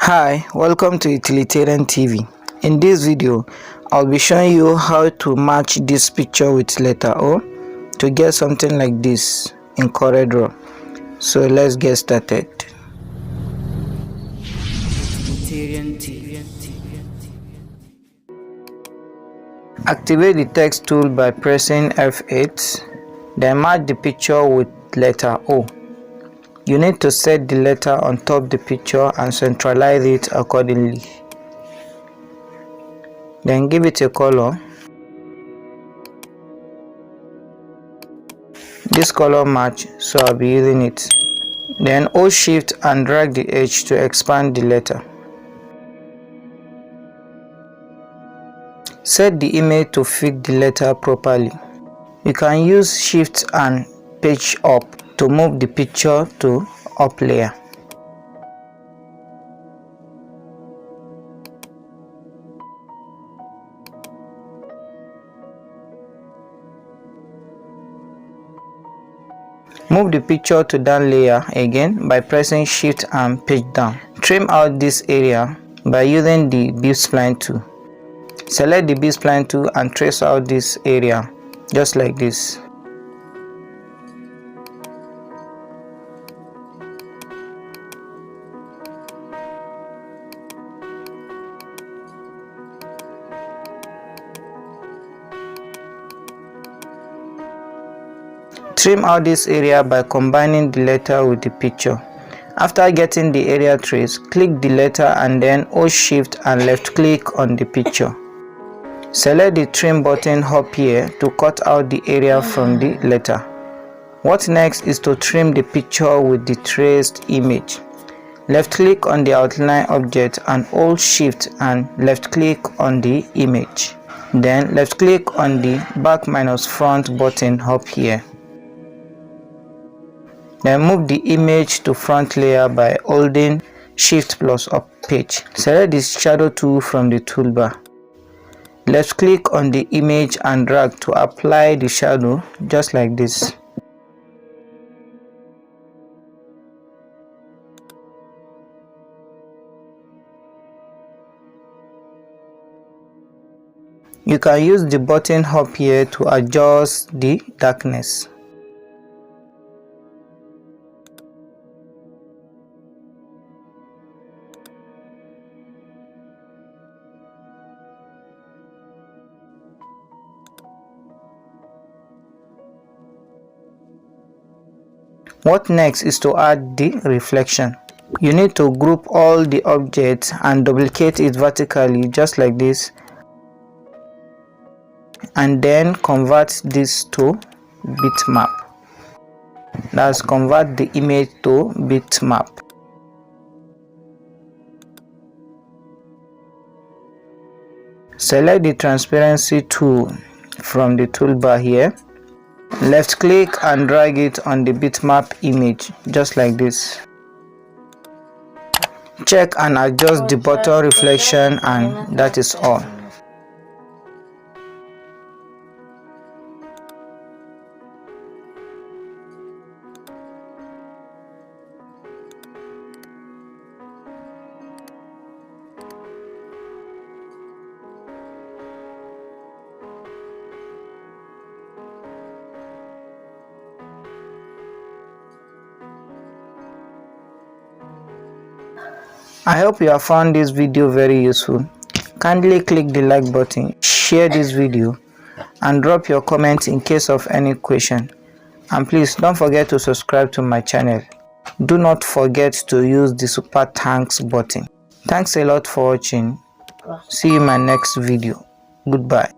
Hi, welcome to Utilitarian TV. In this video, I'll be showing you how to match this picture with letter O to get something like this in CorelDraw. So let's get started. Utilitarian TV. Activate the text tool by pressing F8, then match the picture with letter O. You need to set the letter on top the picture and centralize it accordingly. Then give it a color. This color match, so I'll be using it. Then hold shift and drag the edge to expand the letter. Set the image to fit the letter properly. You can use shift and page up to move the picture to up layer. Move the picture to down layer again by pressing shift and page down. Trim out this area by using the B-spline tool. Select the B-spline tool and trace out this area just like this. Trim out this area by combining the letter with the picture. After getting the area trace, click the letter and then hold shift and left click on the picture. Select the trim button up here to cut out the area from the letter. What next is to trim the picture with the traced image. Left click on the outline object and hold shift and left click on the image. Then left click on the back minus front button up here. Then move the image to front layer by holding shift plus up page. Select the shadow tool from the toolbar. Left click on the image and drag to apply the shadow just like this. You can use the button up here to adjust the darkness. What next is to add the reflection. You need to group all the objects and duplicate it vertically just like this, and then convert this to bitmap. That's convert the image to bitmap. Select the transparency tool from the toolbar here. Left click and drag it on the bitmap image just like this. Check and adjust the bottom reflection, and that is all. I hope you have found this video very useful. Kindly click the like button, share this video, and drop your comments in case of any question. And please don't forget to subscribe to my channel. Do not forget to use the super thanks button. Thanks a lot for watching. See you in my next video. Goodbye.